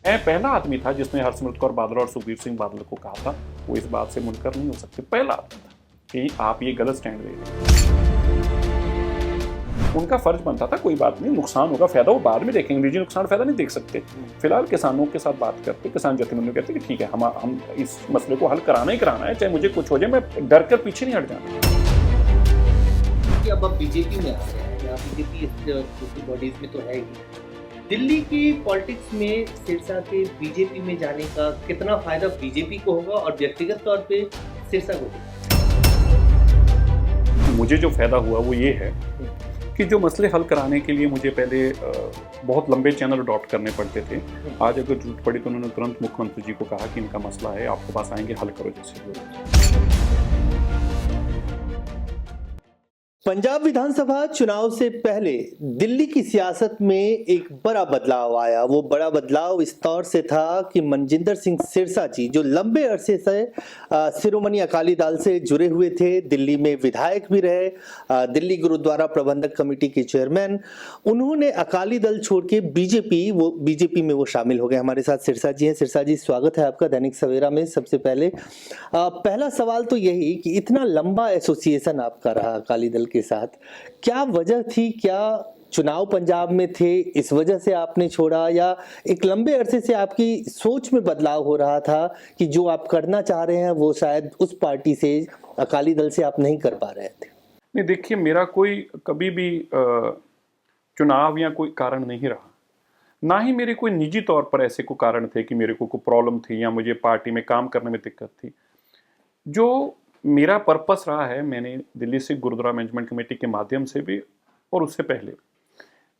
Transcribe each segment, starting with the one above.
मैं पहला आदमी था जिसने हरसिमरत कौर बादल और सुखबीर सिंह बादल को कहा था वो इस बात से मुनकर नहीं हो सकते। पहला आदमी था कि आप ये गलत स्टैंड ले रहे हैं। उनका फर्ज बनता था, कोई बात नहीं, नुकसान होगा फायदा वो बाद में देखेंगे, निजी नुकसान फायदा नहीं देख सकते। फिलहाल किसानों के साथ बात करते, किसान जथेबंदी कहते कि ठीक है, हम इस मसले को हल कराना ही कराना है, चाहे मुझे कुछ हो जाए, मैं डर कर पीछे नहीं हट जाना। अब बीजेपी में आ गए हैं, या बीजेपी दूसरी बॉडीज में तो है ही। दिल्ली की पॉलिटिक्स में सिरसा के बीजेपी में जाने का कितना फायदा बीजेपी को होगा और व्यक्तिगत तौर पे सिरसा को? मुझे जो फायदा हुआ वो ये है कि जो मसले हल कराने के लिए मुझे पहले बहुत लंबे चैनल अडॉप्ट करने पड़ते थे, आज अगर जरूरत पड़ी तो उन्होंने तुरंत मुख्यमंत्री जी को कहा कि इनका मसला है, आपके पास आएंगे, हल करो जैसे। पंजाब विधानसभा चुनाव से पहले दिल्ली की सियासत में एक बड़ा बदलाव आया। वो बड़ा बदलाव इस तौर से था कि मनजिंदर सिंह सिरसा जी, जो लंबे अरसे से शिरोमणि अकाली दल से जुड़े हुए थे, दिल्ली में विधायक भी रहे, दिल्ली गुरुद्वारा प्रबंधक कमेटी के चेयरमैन, उन्होंने अकाली दल छोड़ के बीजेपी में वो शामिल हो गए। हमारे साथ सिरसा जी हैं। सिरसा जी, स्वागत है आपका दैनिक सवेरा में। सबसे पहले पहला सवाल तो यही कि इतना लंबा एसोसिएशन आपका रहा अकाली दल के साथ, क्या वजह थी? क्या चुनाव पंजाब में थे, इस वजह से आपने छोड़ा, या एक लंबे अरसे से आपकी सोच में बदलाव हो रहा था कि जो आप करना चाह रहे हैं वो शायद उस पार्टी से, अकाली दल से आप नहीं कर पा रहे थे? नहीं, देखिए, मेरा कोई कभी भी चुनाव या कोई कारण नहीं रहा, ना ही मेरे कोई निजी तौर पर ऐसे कोई कारण थे कि मेरे को कोई प्रॉब्लम थी या मुझे पार्टी में काम करने में दिक्कत थी। जो मेरा पर्पस रहा है, मैंने दिल्ली सिख गुरुद्वारा मैनेजमेंट कमेटी के माध्यम से भी और उससे पहले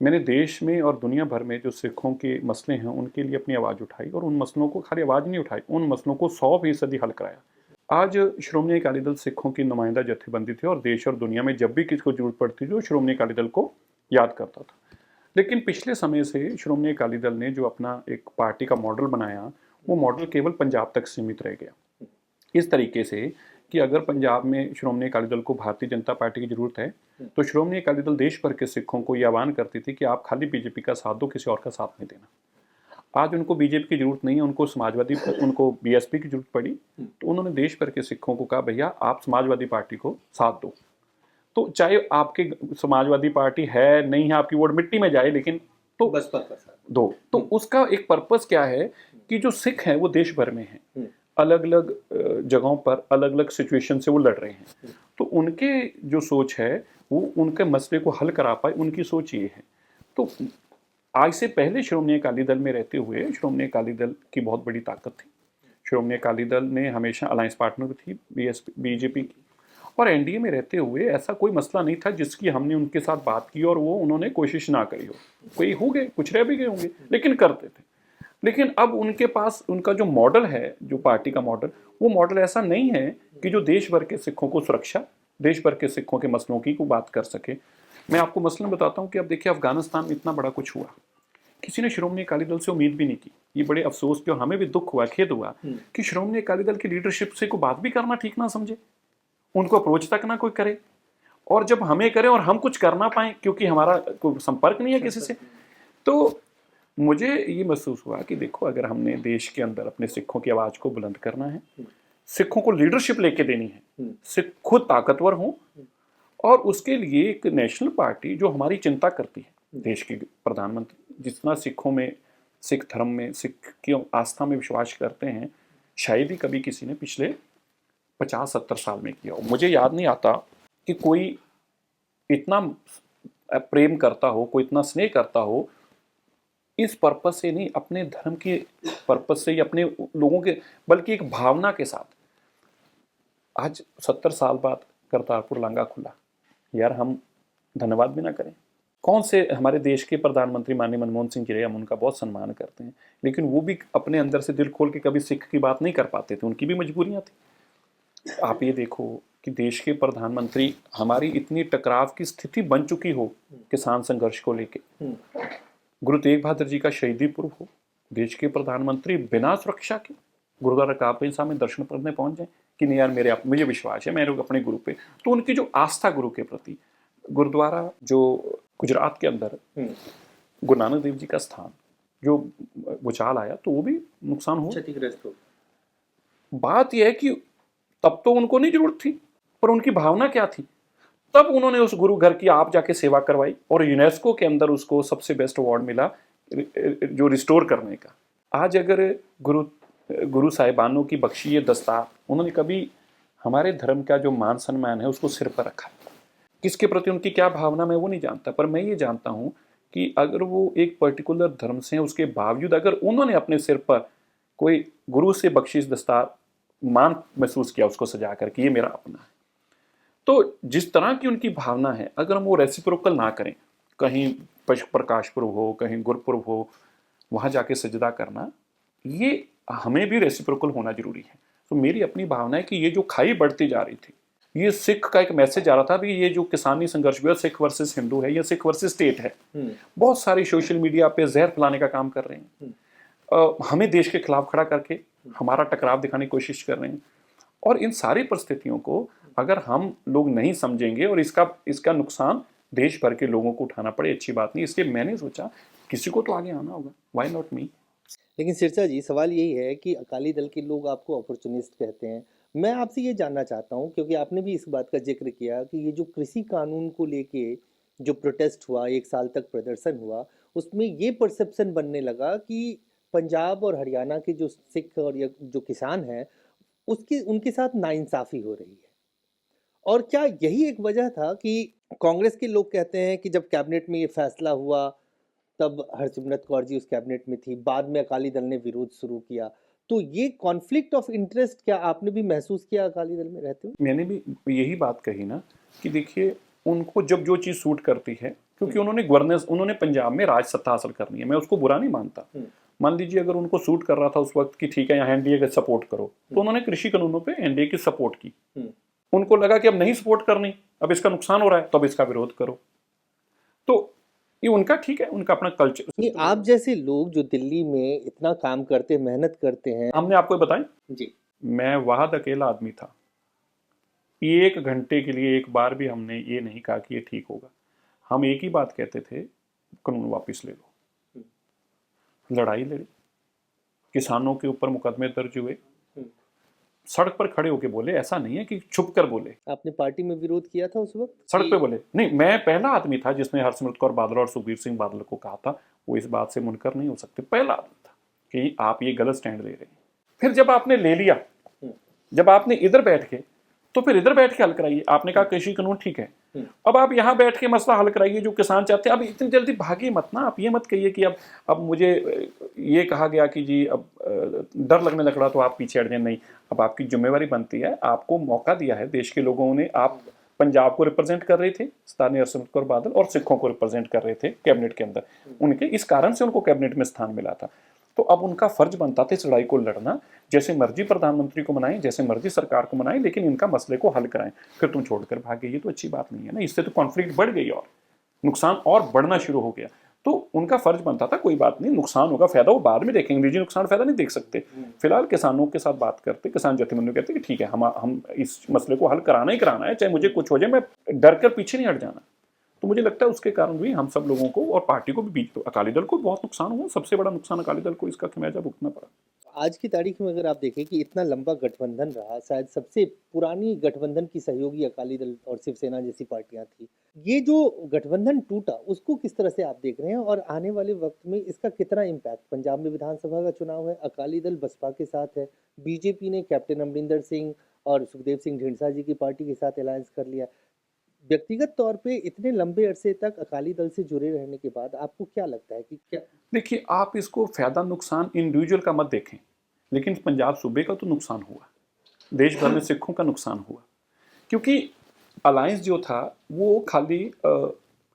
मैंने देश में और दुनिया भर में जो सिखों के मसले हैं उनके लिए अपनी आवाज़ उठाई, और उन मसलों को खाली आवाज़ नहीं उठाई, उन मसलों को 100% हल कराया। आज श्रोमणी अकाली दल सिखों की नुमाइंदा जथेबंदी थी और देश और दुनिया में जब भी किसी को जरूरत पड़ती थी वो श्रोमणी अकाली दल को याद करता था। लेकिन पिछले समय से श्रोमणी अकाली दल ने जो अपना एक पार्टी का मॉडल बनाया, वो मॉडल केवल पंजाब तक सीमित रह गया। इस तरीके से कि अगर पंजाब में श्रोमणी अकाली दल को भारतीय जनता पार्टी की जरूरत है, तो श्रोमणी अकाली दल देश भर के सिखों को यह आह्वान करती थी कि आप खाली बीजेपी का साथ दो, किसी और का साथ नहीं देना। आज उनको बीजेपी की जरूरत नहीं है, उनको बीएसपी की जरूरत पड़ी, तो उन्होंने देश भर के सिखों को कहा, भैया आप समाजवादी पार्टी को साथ दो। तो चाहे आपके समाजवादी पार्टी है नहीं है, आपकी वोट मिट्टी में जाए, लेकिन तो बसपा का साथ दो। तो उसका एक पर्पस क्या है कि जो सिख हैं वो देश भर में हैं, अलग अलग जगहों पर अलग अलग सिचुएशन से वो लड़ रहे हैं, तो उनके जो सोच है वो उनके मसले को हल करा पाए, उनकी सोच ये है। तो आज से पहले श्रोमणी अकाली दल में रहते हुए श्रोमणी अकाली दल की बहुत बड़ी ताकत थी। श्रोमणी अकाली दल ने हमेशा अलायंस पार्टनर थी बीजेपी की, और एनडीए में रहते हुए ऐसा कोई मसला नहीं था जिसकी हमने उनके साथ बात की और वो उन्होंने कोशिश ना करी हो। कोई हो गए, कुछ रह भी गए होंगे, लेकिन करते थे। लेकिन अब उनके पास उनका जो मॉडल है, जो पार्टी का मॉडल, वो मॉडल ऐसा नहीं है कि जो देश भर के सिखों को सुरक्षा, देश भर के सिखों के मसलों की को बात कर सके। मैं आपको मसलन बताता हूँ कि अब देखिए, अफगानिस्तान में इतना बड़ा कुछ हुआ, किसी ने श्रोमणी अकाली दल से उम्मीद भी नहीं की। ये बड़े अफसोस की, और हमें भी दुख हुआ, खेद हुआ कि श्रोमणी अकाली दल की लीडरशिप से कोई बात भी करना ठीक ना समझे, उनको अप्रोच तक ना कोई करे, और जब हमें करे और हम कुछ कर ना पाए क्योंकि हमारा कोई संपर्क नहीं है किसी से। तो मुझे ये महसूस हुआ कि देखो, अगर हमने देश के अंदर अपने सिखों की आवाज़ को बुलंद करना है, सिखों को लीडरशिप लेके देनी है, सिख खुद ताकतवर हों, और उसके लिए एक नेशनल पार्टी जो हमारी चिंता करती है, देश के प्रधानमंत्री जितना सिखों में, सिख धर्म में, सिख की आस्था में विश्वास करते हैं, शायद ही कभी किसी ने पिछले 50-70 साल में किया हो। मुझे याद नहीं आता कि कोई इतना प्रेम करता हो, कोई इतना स्नेह करता हो, इस पर्पस से नहीं, अपने धर्म के पर्पस से, या अपने लोगों के, बल्कि एक भावना के साथ। आज 70 साल बाद करतारपुर लांघा खुला, यार हम धन्यवाद भी ना करें? कौन से हमारे देश के प्रधानमंत्री माननीय मनमोहन सिंह जी रहे, हम उनका बहुत सम्मान करते हैं, लेकिन वो भी अपने अंदर से दिल खोल के कभी सिख की बात नहीं कर पाते थे, उनकी भी मजबूरियां थी। आप ये देखो कि देश के प्रधानमंत्री, हमारी इतनी टकराव की स्थिति बन चुकी हो किसान संघर्ष को लेके, गुरु तेग बहादुर जी का शहीदी पूर्व हो, देश के प्रधानमंत्री बिना सुरक्षा के गुरुद्वारा काबा साहब में दर्शन करने पहुंच जाए कि नहीं यार, मुझे विश्वास है मेरे अपने गुरु पे। तो उनकी जो आस्था गुरु के प्रति, गुरुद्वारा जो गुजरात के अंदर गुरु नानक देव जी का स्थान, जो भूचाल आया तो वो भी नुकसान हुआ। क्षतिग्रस्त हो। बात यह है कि तब तो उनको नहीं जरूरत थी, पर उनकी भावना क्या थी, तब उन्होंने उस गुरु घर की आप जाके सेवा करवाई और यूनेस्को के अंदर उसको सबसे बेस्ट अवार्ड मिला जो रिस्टोर करने का। आज अगर गुरु साहिबानों की बख्शी ये दस्तार, उन्होंने कभी हमारे धर्म का जो मान सम्मान है उसको सिर पर रखा। किसके प्रति उनकी क्या भावना मैं वो नहीं जानता, पर मैं ये जानता हूँ कि अगर वो एक पर्टिकुलर धर्म से हैं उसके बावजूद अगर उन्होंने अपने सिर पर कोई गुरु से बख्शिश दस्तार मान महसूस किया उसको सजा कर कि ये मेरा अपना है, तो जिस तरह की उनकी भावना है अगर हम वो रेसिप्रोकल ना करें, कहीं प्रकाश पुरब हो, कहीं गुरपुरब हो, वहाँ जाके सजदा करना, ये हमें भी रेसिप्रोकल होना जरूरी है। तो मेरी अपनी भावना है कि ये जो खाई बढ़ती जा रही थी, ये सिख का एक मैसेज आ रहा था भी ये जो किसानी संघर्ष भी है सिख वर्सेस हिंदू है या सिख वर्सेस स्टेट है। बहुत सारी सोशल मीडिया पे जहर फैलाने का काम कर रहे हैं, हमें देश के खिलाफ खड़ा करके हमारा टकराव दिखाने की कोशिश कर रहे हैं। और इन सारी परिस्थितियों को अगर हम लोग नहीं समझेंगे और इसका नुकसान देश भर के लोगों को उठाना पड़े, अच्छी बात नहीं। इसलिए मैंने सोचा किसी को तो आगे आना होगा, व्हाई नॉट मी। लेकिन सिरसा जी, सवाल यही है कि अकाली दल के लोग आपको अपॉर्चुनिस्ट कहते हैं। मैं आपसे ये जानना चाहता हूँ, क्योंकि आपने भी इस बात का जिक्र किया कि ये जो कृषि कानून को लेके जो प्रोटेस्ट हुआ, 1 साल तक प्रदर्शन हुआ, उसमें ये परसेप्शन बनने लगा कि पंजाब और हरियाणा के जो सिख और जो किसान हैं उनके साथ नाइंसाफ़ी हो रही है। और क्या यही एक वजह था कि कांग्रेस के लोग कहते हैं कि जब कैबिनेट में ये फैसला हुआ तब हरसिमरत कौर जी उस कैबिनेट में थी, बाद में अकाली दल ने विरोध शुरू किया, तो ये कॉन्फ्लिक्ट ऑफ इंटरेस्ट क्या आपने भी महसूस किया अकाली दल में रहते हुए? मैंने भी यही बात कही ना कि देखिए उनको जब जो चीज़ सूट करती है, क्योंकि उन्होंने पंजाब में राज सत्ता हासिल करनी है, मैं उसको बुरा नहीं मानता। मान लीजिए अगर उनको सूट कर रहा था उस वक्त कि ठीक है यहाँ एनडीए का सपोर्ट करो, तो उन्होंने कृषि कानूनों पे एनडीए की सपोर्ट की। उनको लगा कि अब नहीं सपोर्ट करनी, अब इसका नुकसान हो रहा है, तो अब इसका विरोध करो। तो ये उनका ठीक है, उनका अपना कल्चर। नहीं, आप जैसे लोग जो दिल्ली में इतना काम करते, मेहनत करते हैं। हमने आपको बताएं जी, मैं वाहद अकेला आदमी था, 1 घंटे के लिए एक बार भी हमने ये नहीं कहा कि ये ठीक होगा। हम एक ही बात कहते थे, कानून वापस ले लो। लड़ाई लड़ी, किसानों के ऊपर मुकदमे दर्ज हुए, सड़क पर खड़े होके बोले, ऐसा नहीं है कि छुप कर बोले। आपने पार्टी में विरोध किया था उस वक्त? सड़क पे बोले नहीं, मैं पहला आदमी था जिसने हरसिमरत कौर बादल और सुखबीर सिंह बादल को कहा था वो इस बात से मुनकर नहीं हो सकते। पहला आदमी था कि आप ये गलत स्टैंड ले रहे हैं। फिर जब आपने ले लिया, जब आपने इधर बैठ के, तो फिर इधर बैठ के हल कराइए। आपने कहा कृषि कानून ठीक है, अब आप यहाँ बैठ के मसला हल कराइए जो किसान चाहते हैं। अब इतनी जल्दी भागिए मत ना, आप ये मत कहिए कि अब मुझे ये कहा गया कि जी अब डर लगने लग रहा तो आप पीछे हट जाए। नहीं, अब आपकी जिम्मेवारी बनती है, आपको मौका दिया है देश के लोगों ने। आप पंजाब को रिप्रेजेंट कर रहे थे स्थानीय हरसिमरत कौर बादल, और सिखों को रिप्रेजेंट कर रहे थे कैबिनेट के अंदर। उनके इस कारण से उनको कैबिनेट में स्थान मिला था। तो अब उनका फर्ज बनता था इस लड़ाई को लड़ना। जैसे मर्जी प्रधानमंत्री को मनाएं, जैसे मर्जी सरकार को मनाएं, लेकिन इनका मसले को हल कराएं। फिर तुम छोड़कर भागे, ये तो अच्छी बात नहीं है ना। इससे तो कॉन्फ्लिक्ट बढ़ गई और नुकसान और बढ़ना शुरू हो गया। तो उनका फर्ज बनता था कोई बात नहीं, नुकसान होगा, फायदा वो बाद में देखेंगे। निजी नुकसान फायदा नहीं देख सकते। फिलहाल किसानों के साथ बात करते, किसान जथेबंदी कहते कि ठीक है हम इस मसले को हल कराना ही कराना है, चाहे मुझे कुछ हो जाए, मैं डर कर पीछे नहीं हट जाना। तो मुझे लगता है उसके कारण भी हम सब लोगों को और पार्टी को भी बीच, तो अकाली दल को बहुत नुकसान हुआ। सबसे बड़ा नुकसान अकाली दल को इसका खमियाजा भुगतना पड़ा। आज की तारीख में अगर आप देखें कि इतना लंबा गठबंधन रहा, शायद सबसे पुरानी गठबंधन की सहयोगी अकाली दल और शिवसेना जैसी पार्टियां थी। ये जो गठबंधन टूटा उसको किस तरह से आप देख रहे हैं, और आने वाले वक्त में इसका कितना इम्पैक्ट? पंजाब में विधानसभा का चुनाव है, अकाली दल बसपा के साथ है, बीजेपी ने कैप्टन अमरिंदर सिंह और सुखदेव सिंह ढींढसा जी की पार्टी के साथ अलायंस कर लिया। व्यक्तिगत तौर पे इतने लंबे अरसे तक अकाली दल से जुड़े रहने के बाद आपको क्या लगता है कि क्या? देखिए, आप इसको फायदा नुकसान इंडिविजुअल का मत देखें, लेकिन पंजाब सूबे का तो नुकसान हुआ, देश भर में सिखों का नुकसान हुआ। क्योंकि अलायंस जो था वो खाली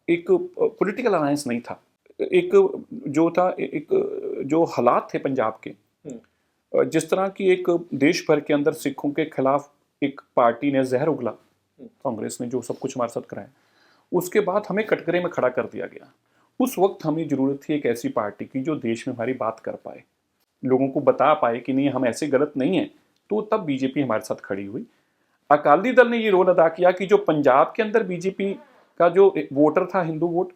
एक पॉलिटिकल अलायंस नहीं था, एक जो हालात थे पंजाब के, जिस तरह की एक देश भर के अंदर सिखों के खिलाफ एक पार्टी ने जहर उगला, कांग्रेस ने जो सब कुछ हमारे साथ कराया, उसके बाद हमें कटघरे में खड़ा कर दिया गया। उस वक्त हमें ज़रूरत थी एक ऐसी पार्टी की जो देश में हमारी बात कर पाए, लोगों को बता पाए कि नहीं हम ऐसे गलत नहीं हैं। तो तब बीजेपी हमारे साथ खड़ी हुई। अकाली दल ने ये रोल अदा किया कि जो पंजाब के अंदर बीजेपी का जो वोटर था, हिंदू वोट,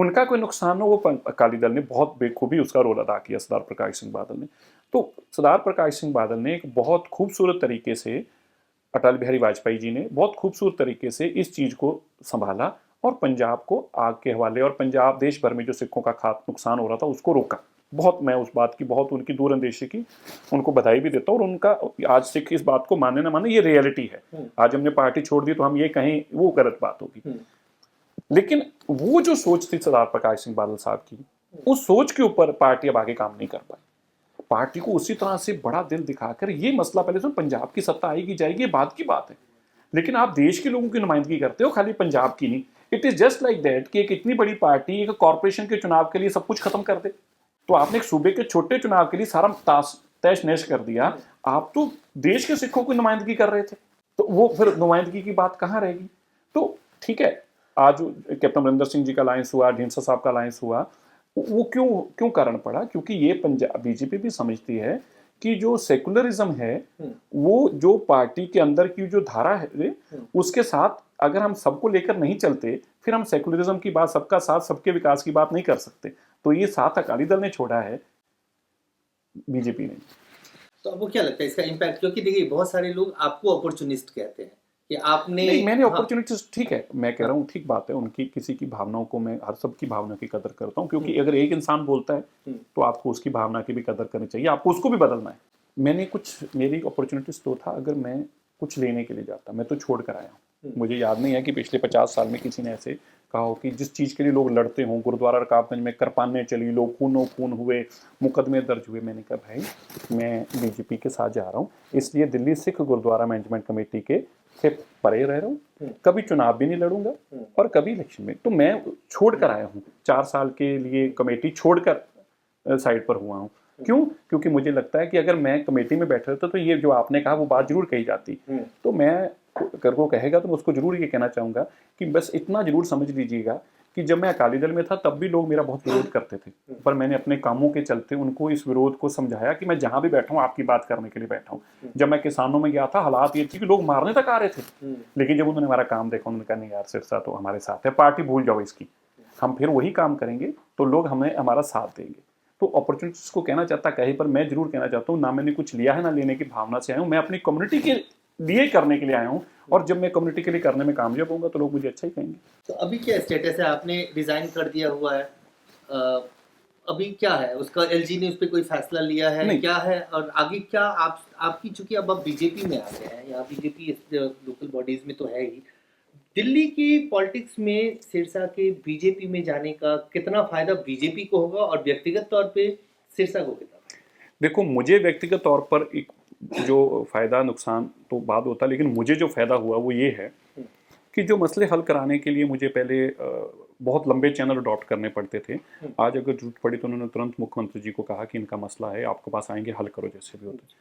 उनका कोई नुकसान हो, वो अकाली दल ने बहुत बेखूबी उसका रोल अदा किया, सरदार प्रकाश सिंह बादल ने। तो सरदार प्रकाश सिंह बादल ने एक बहुत खूबसूरत तरीके से, अटल बिहारी वाजपेयी जी ने बहुत खूबसूरत तरीके से इस चीज़ को संभाला और पंजाब को आग के हवाले, और पंजाब देश भर में जो सिखों का नुकसान हो रहा था उसको रोका। बहुत मैं उस बात की बहुत उनकी दूरअंदेशी की उनको बधाई भी देता हूँ। और उनका आज सिख इस बात को माने ना माने, ये रियलिटी है। आज हमने पार्टी छोड़ दी तो हम ये कहें वो गलत बात होगी, लेकिन वो जो सोच थी सरदार प्रकाश सिंह बादल साहब की, उस सोच के ऊपर पार्टी अब आगे काम नहीं कर पाई। पार्टी को उसी तरह से बड़ा दिल दिखाकर ये मसला, पहले तो पंजाब की सत्ता आएगी जाएगी ये बात की बात है, लेकिन आप देश के लोगों की नुमाइंदगी करते हो, खाली पंजाब की नहीं। It is just like that कि एक इतनी बड़ी पार्टी एक कॉर्पोरेशन के चुनाव के लिए सब कुछ खत्म कर दे, तो आपने एक सूबे के छोटे चुनाव के लिए सारा तैश नैश कर दिया। आप तो देश के सिखों की नुमाइंदगी कर रहे थे, तो वो फिर नुमाइंदगी की बात कहाँ रहेगी। तो ठीक है, आज कैप्टन अमरिंदर सिंह जी का अलायंस हुआ, ढींडसा साहब का अलायंस हुआ, वो क्यों कारण पड़ा, क्योंकि ये पंजाब बीजेपी भी समझती है कि जो सेकुलरिज्म है वो जो पार्टी के अंदर की जो धारा है उसके साथ अगर हम सबको लेकर नहीं चलते, फिर हम सेकुलरिज्म की बात, सबका साथ सबके विकास की बात नहीं कर सकते। तो ये साथ अकाली दल ने छोड़ा है, बीजेपी ने। तो आपको क्या लगता है इसका इम्पैक्ट? क्योंकि देखिए बहुत सारे लोग आपको अपॉर्चुनिस्ट कहते हैं कि आपने नहीं, मैंने अपॉर्चुनिटीज, ठीक है, मैं कह रहा हूँ ठीक बात है, उनकी किसी की भावनाओं को मैं हर सब की भावना की कदर करता हूँ, क्योंकि अगर एक इंसान बोलता है तो आपको उसकी भावना की भी कदर करनी चाहिए, आपको उसको भी बदलना है। मैंने कुछ, मेरी अपॉर्चुनिटीज तो था, अगर मैं कुछ लेने के लिए जाता, मैं तो छोड़ कर आया हूँ। मुझे याद नहीं है कि पिछले 50 साल में किसी ने ऐसे कहा हो कि जिस चीज़ के लिए लोग लड़ते हों, गुरुद्वारा रकाबगंज में करपाने चली, लोग खून हुए, मुकदमे दर्ज हुए, मैंने कहा भाई मैं बीजेपी के साथ जा रहा हूँ, इसलिए दिल्ली सिख गुरुद्वारा मैनेजमेंट कमेटी के से परे रह रहा हूँ, कभी चुनाव भी नहीं लड़ूंगा और कभी इलेक्शन में। तो मैं छोड़ कर आया हूँ, 4 साल के लिए कमेटी छोड़कर साइड पर हुआ हूँ। क्यों? क्योंकि मुझे लगता है कि अगर मैं कमेटी में बैठा रहता तो ये जो आपने कहा वो बात जरूर कही जाती। तो मैं अगर वो कहेगा तो मैं उसको जरूर ये कहना चाहूँगा कि बस इतना जरूर समझ लीजिएगा कि जब मैं अकाली दल में था तब भी लोग मेरा बहुत विरोध करते थे, पर मैंने अपने कामों के चलते उनको इस विरोध को समझाया कि मैं जहाँ भी बैठा हूँ आपकी बात करने के लिए बैठा हूँ। जब मैं किसानों में गया था हालात ये थी कि लोग मारने तक आ रहे थे, लेकिन जब उन्होंने हमारा काम देखा उन्होंने कहा नहीं यार सिरसा तो हमारे साथ है, पार्टी भूल जाओ इसकी, हम फिर वही काम करेंगे तो लोग हमें हमारा साथ देंगे। तो अपॉर्चुनिटीज को कहना चाहता कहीं पर मैं जरूर कहना चाहता हूँ, ना मैंने कुछ लिया है ना लेने की भावना से आया हूँ, मैं अपनी कम्युनिटी के लिए करने के लिए आया हूँ, और जब मैं कम्युनिटी के लिए करने में कामयाब होऊंगा तो लोग मुझे अच्छा ही कहेंगे। तो अभी क्या स्टेटस है? आपने रिजाइन कर दिया हुआ है, अभी क्या है उसका? एलजी ने उस पर कोई फैसला लिया है क्या है? और आगे क्या आपकी, चूंकि अब आप बीजेपी में आ गए हैं, यहाँ बीजेपी लोकल बॉडीज में तो है ही, दिल्ली की पॉलिटिक्स में सिरसा के बीजेपी में जाने का कितना फायदा बीजेपी को होगा और व्यक्तिगत तौर पे सिरसा को कितना? देखो, मुझे व्यक्तिगत तौर पर एक जो फायदा नुकसान तो बाद होता, लेकिन मुझे जो फायदा हुआ वो ये है कि जो मसले हल कराने के लिए मुझे पहले बहुत लंबे चैनल अडॉप्ट करने पड़ते थे, आज अगर जरूरत पड़ी तो उन्होंने तुरंत मुख्यमंत्री जी को कहा कि इनका मसला है, आपके पास आएंगे, हल करो जैसे भी होता।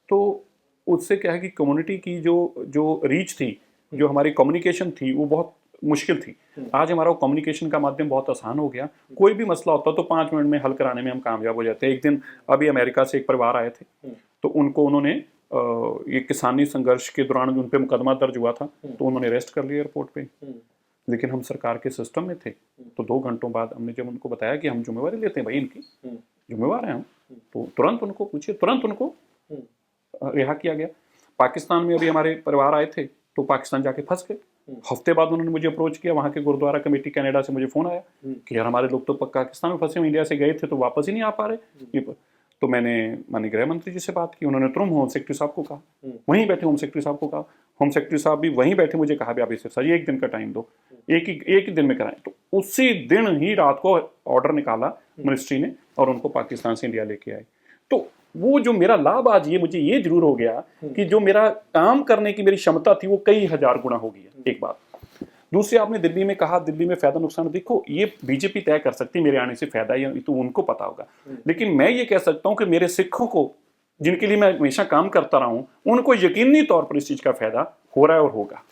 तो उससे क्या है कि कम्युनिटी की जो रीच थी, जो हमारी कम्युनिकेशन थी वो बहुत मुश्किल थी। आज हमारा कम्युनिकेशन का माध्यम बहुत आसान हो गया, कोई भी मसला होता तो 5 मिनट में हल कराने में हम कामयाब हो जाते हैं। एक दिन अभी अमेरिका से एक परिवार आए थे, तो उनको उन्होंने ये किसानी संघर्ष के दौरान उन पे मुकदमा दर्ज हुआ था, तो उन्होंने अरेस्ट कर लिया एयरपोर्ट पे, लेकिन हम सरकार के सिस्टम में थे। तो 2 घंटों बाद हमने जब उनको बताया कि हम जिम्मेवारी लेते हैं भाई, इनकी जिम्मेवार हैं हम, तो तुरंत उनको पूछिए, तुरंत उनको रिहा किया गया। पाकिस्तान में अभी हमारे परिवार आए थे तो पाकिस्तान जाके फंस गए, हफ्ते बाद उन्होंने मुझे अप्रोच किया, वहाँ के गुरुद्वारा कमेटी कनाडा से मुझे फ़ोन आया कि यार हमारे लोग तो पाकिस्तान में फंसे, इंडिया से गए थे तो वापस ही नहीं आ पा रहे। तो मैंने माननीय गृह मंत्री जी से बात की, उन्होंने तुरंत होम सेक्रेटरी साहब को कहा, वहीं बैठे होम सेक्रेटरी साहब को कहा, होम सेक्रेटरी साहब भी वहीं बैठे मुझे कहा अभी सिरसा जी 1 दिन का टाइम दो, एक ही दिन में कराएं। तो उसी दिन ही रात को ऑर्डर निकाला मिनिस्ट्री ने और उनको पाकिस्तान से इंडिया लेके आए। तो वो जो मेरा लाभ आज ये मुझे ये जरूर हो गया कि जो मेरा काम करने की मेरी क्षमता थी वो कई हजार गुना हो गई है, एक बात। दूसरी, आपने दिल्ली में कहा दिल्ली में फायदा नुकसान, देखो ये बीजेपी तय कर सकती है मेरे आने से फायदा, या तो उनको पता होगा, लेकिन मैं ये कह सकता हूँ कि मेरे सिखों को जिनके लिए मैं हमेशा काम करता रहा हूँ उनको यकीनी तौर पर इस चीज का फायदा हो रहा है और होगा।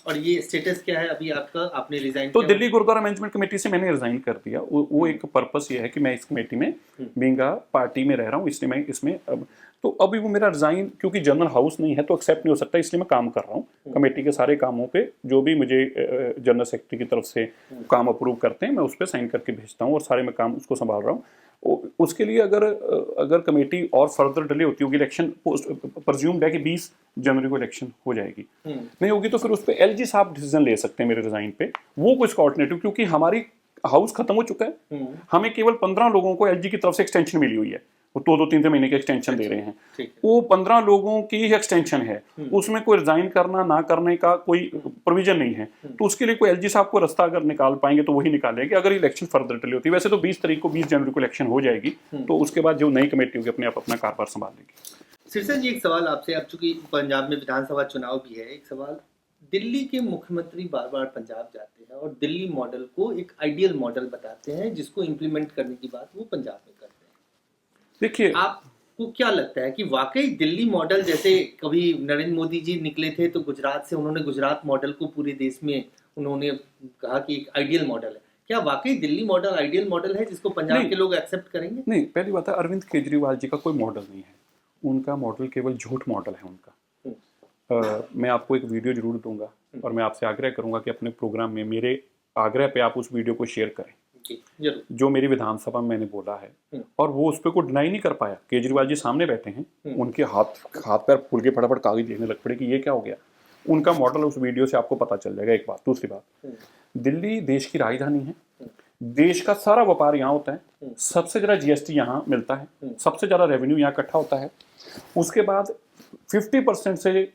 और ये स्टेटस क्या है अभी आपका? आपने रिजाइन तो दिल्ली गुरुद्वारा मैनेजमेंट कमेटी से मैंने रिजाइन कर दिया। वो एक पर्पस ये है कि मैं इस कमेटी में बीइंग पार्टी में रह रहा हूँ, इसलिए मैं इसमें अब तो अभी वो मेरा रिजाइन क्योंकि जनरल हाउस नहीं है तो एक्सेप्ट नहीं हो सकता, इसलिए मैं काम कर रहा हूँ कमेटी के सारे कामों पे। जो भी मुझे जनरल सेक्रेटरी की तरफ से काम अप्रूव करते हैं मैं उस पर साइन करके भेजता हूँ और सारे मैं काम उसको संभाल रहा हूँ। उसके लिए अगर कमेटी और फर्दर डिले होती होगी, इलेक्शन प्रज्यूम्ड है कि 20 जनवरी को इलेक्शन हो जाएगी, नहीं होगी तो फिर उस पर एलजी साहब डिसीजन ले सकते हैं मेरे रिजाइन पे। वो कोई कोऑर्डिनेटिव, क्योंकि हमारी हाउस खत्म हो चुका है, हमें केवल 15 लोगों को एलजी की तरफ से एक्सटेंशन मिली हुई है, वो 2-3 महीने के एक्सटेंशन दे रहे हैं। वो 15 लोगों की ही एक्सटेंशन है, उसमें कोई रिजाइन करना ना करने का कोई प्रोविजन नहीं है। तो उसके लिए कोई एलजी साहब को रास्ता अगर निकाल पाएंगे तो वही निकालेंगे अगर इलेक्शन फर्दर डिले होती है। वैसे तो 20 तारीख को 20 जनवरी को इलेक्शन हो जाएगी, तो उसके बाद जो नई कमेटी होगी अपने आप अपना कारोबार संभाल लेगी। सिरसा जी, एक सवाल आपसे, अब चूंकि पंजाब में विधानसभा चुनाव भी है, एक सवाल, दिल्ली के मुख्यमंत्री बार बार पंजाब जाते हैं और दिल्ली मॉडल को एक आइडियल मॉडल बताते हैं जिसको इम्प्लीमेंट करने की बात वो पंजाब में करते हैं। देखिए, आपको क्या लगता है कि वाकई दिल्ली मॉडल, जैसे कभी नरेंद्र मोदी जी निकले थे तो गुजरात से उन्होंने गुजरात मॉडल को पूरे देश में उन्होंने कहा कि एक आइडियल मॉडल है, क्या वाकई दिल्ली मॉडल आइडियल मॉडल है जिसको पंजाब के लोग एक्सेप्ट करेंगे? नहीं, पहली बात है अरविंद केजरीवाल जी का कोई मॉडल नहीं है, उनका मॉडल केवल झूठ मॉडल है उनका। मैं आपको एक वीडियो जरूर दूंगा और मैं आपसे आग्रह करूंगा कि अपने प्रोग्राम में मेरे आग्रह पे आप उस वीडियो को शेयर करें जो मेरी विधानसभा में मैंने बोला है। और वो उस पर को डिनाई नहीं कर पाया। केजरीवाल जी सामने बैठे हैं, उनके हाथ पैर फूल के फटाफट कागज देखने लग पड़े कि ये क्या हो गया। उनका मॉडल उस वीडियो से आपको पता चल जाएगा। एक बात। दूसरी बात, दिल्ली देश की राजधानी है, देश का सारा व्यापार यहाँ होता है, सबसे ज़्यादा जीएसटी यहाँ मिलता है, सबसे ज़्यादा रेवेन्यू यहाँ इकट्ठा होता है। उसके बाद 50% से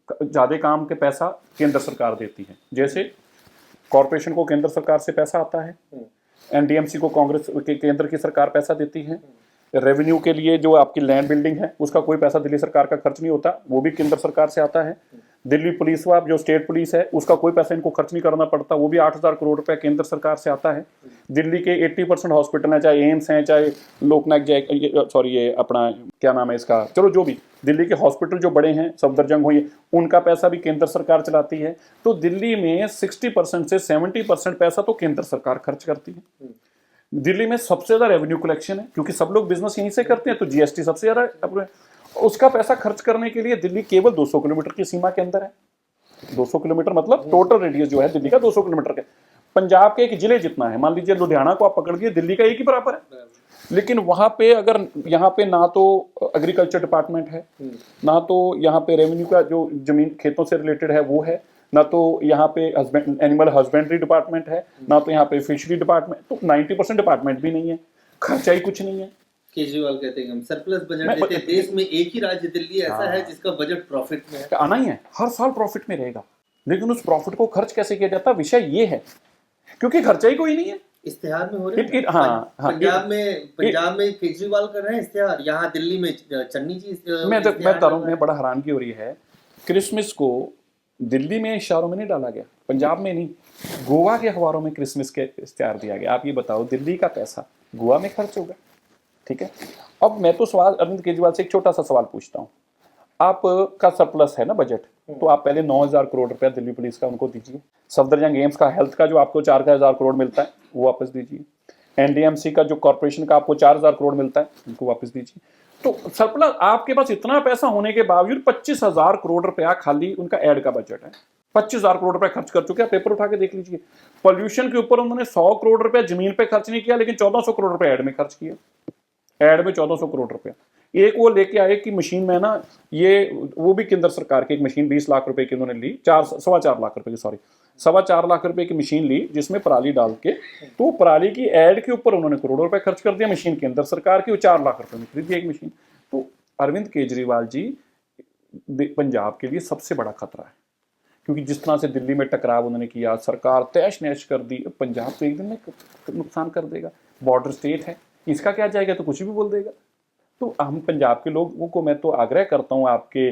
ज़्यादा काम के पैसा केंद्र सरकार देती है। जैसे कॉरपोरेशन को केंद्र सरकार से पैसा आता है, एनडीएमसी को कांग्रेस के केंद्र की सरकार पैसा देती है। रेवेन्यू के लिए जो आपकी लैंड बिल्डिंग है उसका कोई पैसा दिल्ली सरकार का खर्च नहीं होता, वो भी केंद्र सरकार से आता है। दिल्ली पुलिस वाप जो स्टेट पुलिस है उसका कोई पैसा इनको खर्च नहीं करना पड़ता, वो भी 8,000 करोड़ रुपए केंद्र सरकार से आता है। दिल्ली के 80% हॉस्पिटल हैं, चाहे एम्स हैं, चाहे लोकनायक ये अपना क्या नाम है इसका, चलो जो भी दिल्ली के हॉस्पिटल जो बड़े हैं सफदरजंग हुई, उनका पैसा भी केंद्र सरकार चलाती है। तो दिल्ली में 60% से 70% पैसा तो केंद्र सरकार खर्च करती है। दिल्ली में सबसे ज़्यादा रेवेन्यू कलेक्शन है क्योंकि सब लोग बिजनेस यहीं से करते हैं, तो जीएसटी सबसे ज़्यादा। उसका पैसा खर्च करने के लिए दिल्ली केवल 200 किलोमीटर की सीमा के अंदर है। 200 किलोमीटर मतलब टोटल रेडियस जो है दिल्ली का 200 किलोमीटर का। पंजाब के एक जिले जितना है, मान लीजिए लुधियाना को आप पकड़ लिए, दिल्ली का एक ही बराबर है। लेकिन वहां पे अगर यहाँ पे ना तो एग्रीकल्चर डिपार्टमेंट है, ना तो यहाँ पे रेवेन्यू का जो जमीन खेतों से रिलेटेड है वो है, ना तो यहाँ पे एनिमल हस्बेंड्री डिपार्टमेंट है, ना तो यहाँ पे फिशरी डिपार्टमेंट। तो 90% डिपार्टमेंट भी नहीं है, खर्चा ही कुछ नहीं है। केजरीवाल कहते हैं हम सरप्लस बजट देते हैं, देश में एक ही राज्य दिल्ली ऐसा है जिसका बजट प्रॉफिट में है। आना ही है, हर साल प्रॉफिट में रहेगा, लेकिन उस प्रॉफिट को खर्च कैसे किया जाता है विषय ये है, क्योंकि खर्चा ही कोई नहीं है। इश्तेहार में हो रहे हैं। पंजाब में केजरीवाल कर रहे हैं इश्तेहार, यहाँ दिल्ली में चन्नी जी। मैं बता रहा हूँ, मैं बड़ा हैरानगी हो रही है, क्रिसमस को दिल्ली में इश्तेहारों में नहीं डाला गया, पंजाब में नहीं, गोवा के अखबारों में क्रिसमस के इश्तेहार दिया गया। आप ये बताओ, दिल्ली का पैसा गोवा में खर्च होगा, ठीक है। अब मैं तो सवाल अरविंद केजरीवाल से एक छोटा सा सवाल पूछता हूँ, आपका सरप्लस है ना बजट, तो आप पहले 9,000 करोड़ रुपया दिल्ली पुलिस का उनको दीजिए। सफदरजंग एम्स का हेल्थ का जो आपको 4,000 करोड़ मिलता है वो वापस दीजिए। एनडीएमसी का जो कॉर्पोरेशन का आपको 4,000 करोड़ मिलता है उनको वापस दीजिए। तो सरप्लस आपके पास इतना पैसा होने के बावजूद 25,000 करोड़ रुपया खाली उनका एड का बजट है। 25,000 करोड़ रुपया खर्च कर चुके हैं, पेपर उठा के देख लीजिए। पॉल्यूशन के ऊपर उन्होंने 100 करोड़ रुपया जमीन पे खर्च नहीं किया, लेकिन 1,400 करोड़ रुपया एड में खर्च किया। एड में 1,400 करोड़ रुपया। एक वो लेके आए कि मशीन में ना, ये वो भी केंद्र सरकार की एक मशीन 20 लाख रुपए की उन्होंने ली, 4.25 लाख रुपए की, सॉरी 4.25 लाख रुपए की मशीन ली जिसमें पराली डाल के, तो पराली की एड के ऊपर उन्होंने करोड़ों रुपए खर्च कर दिया। मशीन केंद्र सरकार की, वो 4 लाख रुपए में खरीदी एक मशीन। तो अरविंद केजरीवाल जी पंजाब के लिए सबसे बड़ा खतरा है, क्योंकि जिस तरह से दिल्ली में टकराव उन्होंने किया, सरकार तैश नैश कर दी, पंजाब तो एक दिन में नुकसान कर देगा। बॉर्डर स्टेट है, इसका क्या जाएगा, तो कुछ भी बोल देगा। तो हम पंजाब के लोगों को मैं तो आग्रह करता हूँ आपके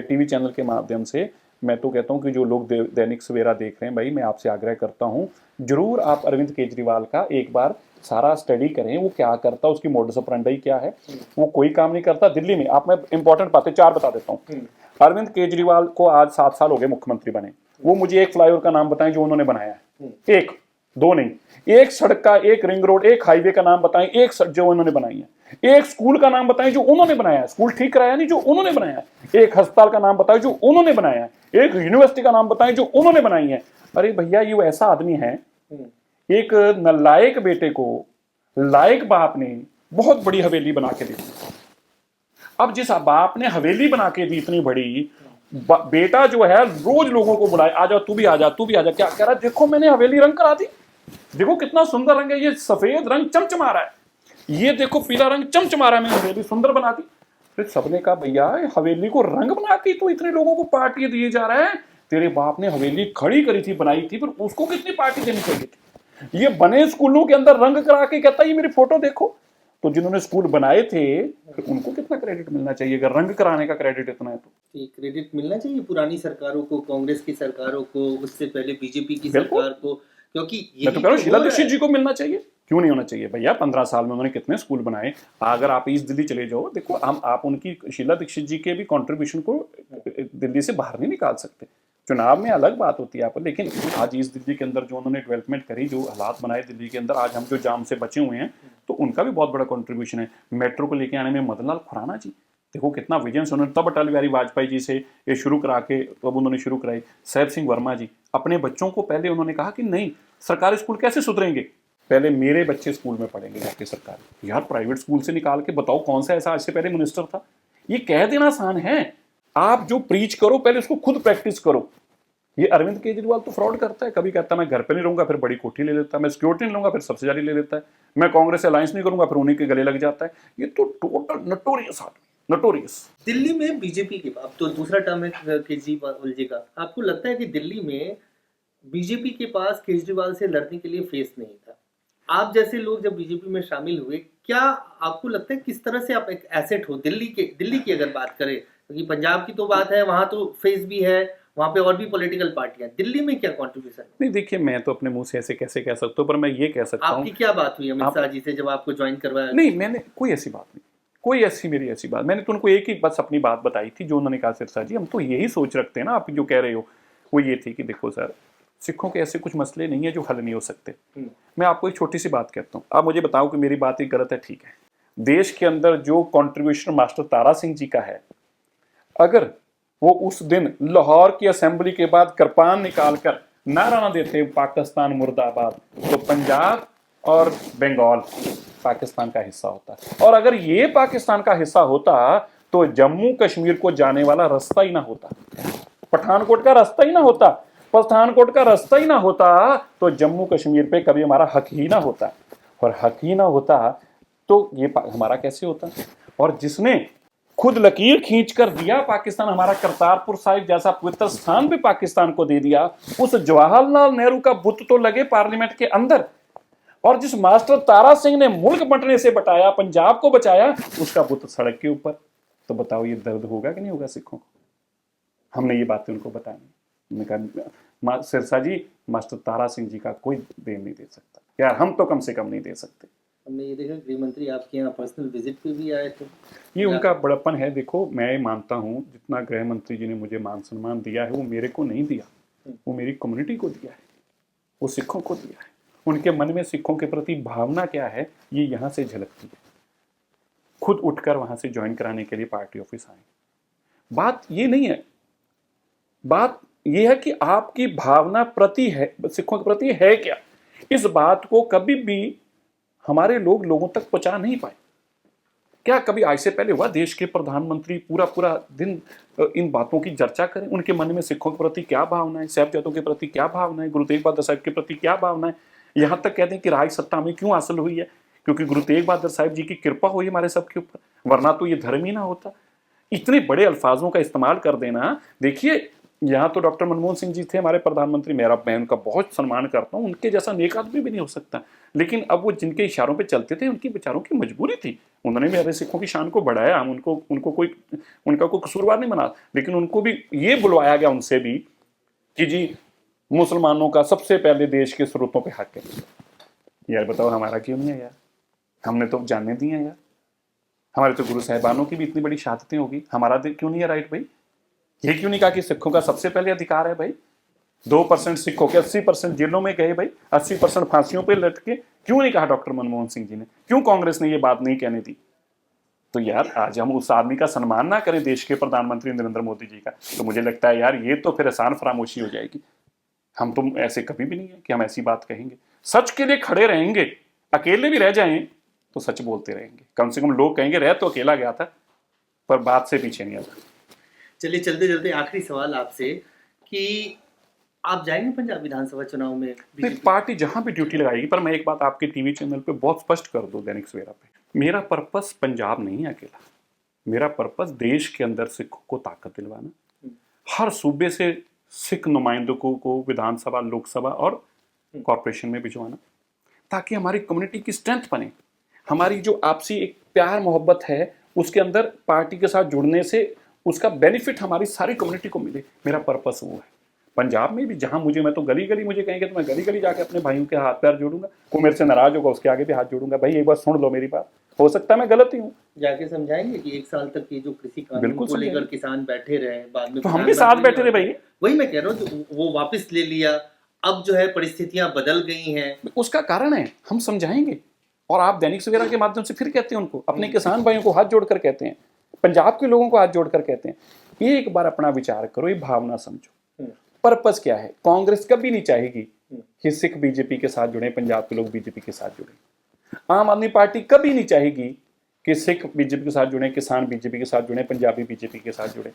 टीवी चैनल के माध्यम से, मैं तो कहता हूँ कि जो लोग दैनिक सवेरा देख रहे हैं भाई, मैं आपसे आग्रह करता हूँ जरूर आप अरविंद केजरीवाल का एक बार सारा स्टडी करें, वो क्या करता है, उसकी मोडस ऑपरेंडी क्या है। वो कोई काम नहीं करता दिल्ली में। आप मैं इंपॉर्टेंट बातें 4 बता देता हूँ। अरविंद केजरीवाल को आज 7 साल हो गए मुख्यमंत्री बने, वो मुझे एक फ्लाईओवर का नाम बताएं जो उन्होंने बनाया है। एक दो नहीं, एक सड़क का, एक रिंग रोड, एक हाईवे का नाम बताएं, एक सड़क जो उन्होंने बनाई है, एक स्कूल का नाम बताएं जो उन्होंने बनाया है, स्कूल ठीक कराया नहीं जो उन्होंने बनाया है, एक अस्पताल का नाम बताएं जो उन्होंने बनाया है, एक यूनिवर्सिटी का नाम बताएं जो उन्होंने बनाई है। अरे भैया ये वो ऐसा आदमी है, एक नालायक बेटे को लायक बाप ने बहुत बड़ी हवेली बना के दी। अब जिस बाप ने हवेली बना के दी इतनी बड़ी, बेटा जो है रोज लोगों को बुलाए, आ जाओ तू भी आ जा, तू भी आ जा। क्या कह रहा है, देखो मैंने हवेली रंग करा दी, देखो कितना सुंदर रंग है, ये सफेद रंग चमचमा रहा है, ये देखो पीला रंग चमचमा रहा है, मैंने हवेली सुंदर बना दी। फिर सबने कहा भैया हवेली को रंग बना के तो इतने लोगों को पार्टी दिए जा रहा है, तेरे बाप ने हवेली खड़ी करी थी, बनाई थी, फिर उसको कितनी पार्टी देनी चाहिए थी। ये बने स्कूलों के अंदर रंग करा के कहता है ये मेरी फोटो देखो, तो जिन्होंने स्कूल बनाए थे फिर उनको कितना क्रेडिट मिलना चाहिए अगर रंग कराने का क्रेडिट इतना है तो। क्रेडिट मिलना चाहिए पुरानी सरकारों को, कांग्रेस की सरकारों को, उससे पहले बीजेपी की बिल्कुल। सरकार को, क्योंकि मैं तो कह रहा हूँ शीला दीक्षित जी को मिलना चाहिए, क्यों नहीं होना चाहिए भैया। 15 साल में उन्होंने कितने स्कूल बनाए। अगर आप ईस्ट दिल्ली चले जाओ, देखो हम आप उनकी शीला दीक्षित जी के भी कंट्रीब्यूशन को दिल्ली से बाहर नहीं निकाल सकते। चुनाव में अलग बात होती है आप, लेकिन आज ईस्ट दिल्ली के अंदर जो उन्होंने डेवलपमेंट करी, जो हालात बनाए दिल्ली के अंदर, आज हम जो जाम से बचे हुए हैं, तो उनका भी बहुत बड़ा कंट्रीब्यूशन है। मेट्रो को लेके आने में मदन लाल खुराना जी, देखो कितना विजन से उन्होंने तब अटल बिहारी वाजपेयी जी से ये शुरू करा के तब उन्होंने शुरू कराई। सहब सिंह वर्मा जी, अपने बच्चों को पहले उन्होंने कहा कि नहीं सरकारी स्कूल कैसे सुधरेंगे, पहले मेरे बच्चे स्कूल में पढ़ेंगे जाके सरकारी। यार प्राइवेट स्कूल से निकाल के बताओ कौन सा ऐसा इससे पहले मिनिस्टर था। ये कह देना आसान है, आप जो प्रीच करो पहले उसको खुद प्रैक्टिस करो। ये अरविंद केजरीवाल तो फ्रॉड करता है, कभी कहता है मैं घर पे नहीं रहूंगा फिर बड़ी कोठी ले लेता है, मैं सिक्योरिटी नहीं लूंगा फिर सब्सिडी ले लेता है, मैं कांग्रेस से अलायंस नहीं करूंगा फिर उन्हीं के गले लग जाता है। ये तो टोटल नटोरियस आदमी, नटोरियस। दिल्ली में बीजेपी के, अब तो दूसरा टर्म है केजरीवाल जी का, आपको लगता है कि दिल्ली में बीजेपी के पास केजरीवाल से लड़ने के लिए फेस नहीं था? आप जैसे लोग जब बीजेपी में शामिल हुए, क्या आपको लगता है किस तरह से आप एक एसेट हो दिल्ली की अगर बात करें, क्योंकि पंजाब की तो बात है, वहां तो फेस भी है, वहां पे और भी पॉलिटिकल पार्टियां, दिल्ली में क्या कंट्रीब्यूशन? नहीं देखिए, मैं तो अपने मुंह से ऐसे कैसे कह सकता हूँ, पर मैं ये कह सकता हूँ। आपकी क्या बात हुई अमित शाह जी से जब आपको ज्वाइन करवाया? नहीं, मैंने कोई ऐसी बात नहीं, कोई ऐसी मेरी ऐसी बात, मैंने तो उनको एक ही बस अपनी बात बताई थी जो उन्होंने कहा सिरसा जी हम तो यही सोच रखते हैं ना, आप जो कह रहे हो वो ये थी कि देखो सर सिखों के ऐसे कुछ मसले नहीं है जो हल नहीं हो सकते। मैं आपको एक छोटी सी बात कहता हूँ, आप मुझे बताओ कि मेरी बात ही गलत है, ठीक है। देश के अंदर जो कॉन्ट्रीब्यूशन मास्टर तारा सिंह जी का है, अगर वो उस दिन लाहौर की असेंबली के बाद कृपान निकालकर नारा ना देते पाकिस्तान मुर्दाबाद, तो पंजाब और बंगाल पाकिस्तान का हिस्सा होता। और अगर ये पाकिस्तान का हिस्सा होता तो जम्मू कश्मीर को जाने वाला रास्ता ही ना होता, पठानकोट का रास्ता ही ना होता, पठानकोट का रास्ता ही ना होता तो जम्मू कश्मीर पे कभी हमारा हक ही ना होता, और हक ही ना होता तो ये हमारा कैसे होता। और जिसने खुद लकीर खींच कर दिया पाकिस्तान, हमारा करतारपुर साहिब जैसा पवित्र स्थान भी पाकिस्तान को दे दिया, उस जवाहरलाल नेहरू का बुत तो लगे पार्लियामेंट के अंदर, और जिस मास्टर तारा सिंह ने मुल्क बंटने से बचाया, पंजाब को बचाया, उसका बुत सड़क के ऊपर। तो बताओ ये दर्द होगा कि नहीं होगा सिखों को? हमने ये बातें उनको बताई। उन्होंने कहा सिरसा जी मास्टर तारा सिंह जी का कोई देन नहीं दे सकता, यार हम तो कम से कम नहीं दे सकते। हमने ये देखा गृह मंत्री आपके यहाँ पर्सनल विजिट पे भी आए थे। ये उनका बड़प्पन है। देखो मैं मानता हूँ जितना गृह मंत्री जी ने मुझे मान सम्मान दिया है वो मेरे को नहीं दिया, वो मेरी कम्युनिटी को दिया है, वो सिखों को दिया है। उनके मन में सिखों के प्रति भावना क्या है ये यहाँ से झलकती है। खुद उठकर वहाँ से ज्वाइन कराने के लिए पार्टी ऑफिस आए। बात ये नहीं है, बात ये है कि आपकी भावना प्रति है, सिखों के प्रति है क्या। इस बात को कभी भी हमारे लोगों तक पहुंचा नहीं पाए। क्या कभी आज से पहले हुआ देश के प्रधानमंत्री पूरा दिन इन बातों की चर्चा करें? उनके मन में सिखों के प्रति क्या भावना है, साहिबजादों के प्रति क्या भावना है, गुरु तेग बहादुर साहब के प्रति क्या भावना है। यहाँ तक कहते हैं कि राज सत्ता में क्यों हासिल हुई है, क्योंकि गुरु तेग बहादुर साहब जी की कृपा हुई हमारे सबके ऊपर, वरना तो ये धर्म ही ना होता। इतने बड़े अल्फाजों का इस्तेमाल कर देना। देखिए यहाँ तो डॉक्टर मनमोहन सिंह जी थे हमारे प्रधानमंत्री, मैं उनका बहुत सम्मान करता हूँ, उनके जैसा नेक आदमी भी नहीं हो सकता। लेकिन अब वो जिनके इशारों पे चलते थे उनकी बेचारों की मजबूरी थी, उन्होंने मेरे सिखों की शान को बढ़ाया। हम उनका कोई कसूरवार नहीं बना, लेकिन उनको भी ये बुलवाया गया उनसे भी कि जी मुसलमानों का सबसे पहले देश के स्रोतों पे हक है। यार बताओ हमारा क्यों नहीं है यार? हमने तो जानने दिए यार, हमारे तो गुरु साहिबानों की भी इतनी बड़ी शहादतें होगी, हमारा क्यों नहीं है राइट भाई? ये क्यों नहीं कहा कि सिखों का सबसे पहले अधिकार है भाई? 2% सिख होके 80% जेलों में गए भाई, 80% फांसियों पे लटके। क्यों नहीं कहा डॉक्टर मनमोहन सिंह जी ने? क्यों कांग्रेस ने ये बात नहीं कहने दी? तो यार आज हम उस आदमी का सम्मान ना करें, देश के प्रधानमंत्री नरेंद्र मोदी जी का, तो मुझे लगता है यार ये तो फिर आसान फरामोशी हो जाएगी। हम तुम ऐसे कभी भी नहीं है कि हम ऐसी बात कहेंगे। सच के लिए खड़े रहेंगे, अकेले भी रह जाएं तो सच बोलते रहेंगे। कम से कम लोग कहेंगे रह तो अकेला गया था, पर बात से पीछे नहीं आता। चलिए चलते चलते आखिरी सवाल आपसे कि आप जाएंगे पंजाब विधानसभा चुनाव में? नहीं, पार्टी जहां भी ड्यूटी लगाएगी। पर मैं एक बात आपके टीवी चैनल पे बहुत स्पष्ट कर दूं, दैनिक सवेरा पे, मेरा पर्पस पंजाब नहीं है अकेला। मेरा पर्पस देश के अंदर सिखों को ताकत दिलवाना, हर सूबे से सिख नुमाइंदों को विधानसभा, लोकसभा और कॉरपोरेशन में भिजवाना, ताकि हमारी कम्युनिटी की स्ट्रेंथ बने। हमारी जो आपसी एक प्यार मोहब्बत है, उसके अंदर पार्टी के साथ जुड़ने से उसका बेनिफिट हमारी सारी कम्युनिटी को मिले। मेरा पर्पस वो है। पंजाब में भी जहां मैं तो गली गली मुझे कहेंगे तो मैं गली गली जाके अपने भाइयों के हाथ पैर जोड़ूंगा। कोई मेरे से नाराज होगा उसके आगे भी हाथ जोड़ूंगा, भाई एक बार सुन लो मेरी बात, हो सकता है मैं गलत ही हूँ। जाके समझाएंगे कि 1 साल तक ये जो कृषि कानून बिल्कुल को लेकर समझाएंगे। किसान बैठे रहे, बाद में तो हम भी साथ बैठे रहे भाई। वही मैं कह रहा हूँ, जो वो वापस ले लिया, अब जो है परिस्थितियां बदल गई हैं। उसका कारण है, हम समझाएंगे। और आप दैनिक सवेरा के माध्यम से फिर कहते हैं उनको, अपने किसान भाइयों को हाथ जोड़कर कहते हैं, पंजाब के लोगों को हाथ जोड़कर कहते हैं, एक बार अपना विचार करो, ये भावना समझो। पर्पस क्या है? कांग्रेस कभी नहीं चाहेगी कि सिख बीजेपी के साथ जुड़े, पंजाब के लोग बीजेपी के साथ जुड़े। आम आदमी पार्टी कभी नहीं चाहेगी कि सिख बीजेपी के साथ जुड़े, किसान बीजेपी के साथ जुड़े, पंजाबी बीजेपी के साथ जुड़े।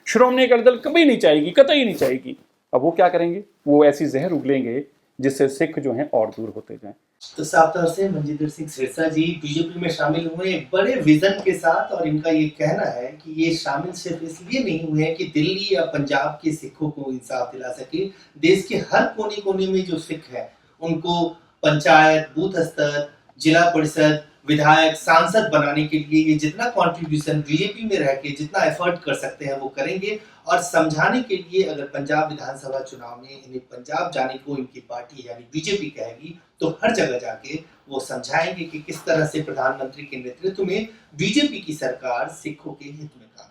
श्रोमणी अकाली दल कभी नहीं चाहेगी, कतई नहीं चाहेगी। अब वो क्या करेंगे? वो ऐसी जहर उगलेंगे जिससे सिख जो हैं और दूर होते जाएं। तो साफ तौर से मनजिंदर सिंह सिरसा जी बीजेपी में शामिल हुए एक बड़े विजन के साथ, और इनका ये कहना है कि ये शामिल सिर्फ इसलिए नहीं हुए हैं कि दिल्ली या पंजाब के सिखों को इंसाफ दिला सके। देश के हर कोने कोने में जो सिख है उनको पंचायत, बूथ स्तर, जिला परिषद, विधायक, सांसद बनाने के लिए ये जितना कंट्रीब्यूशन बीजेपी में रह के जितना एफर्ट कर सकते हैं वो करेंगे। और समझाने के लिए अगर पंजाब विधानसभा चुनाव में इन्हें पंजाब जाने को इनकी पार्टी यानी बीजेपी कहेगी तो हर जगह जाके वो समझाएंगे कि किस तरह से प्रधानमंत्री के नेतृत्व में बीजेपी की सरकार सिखों के हित में काम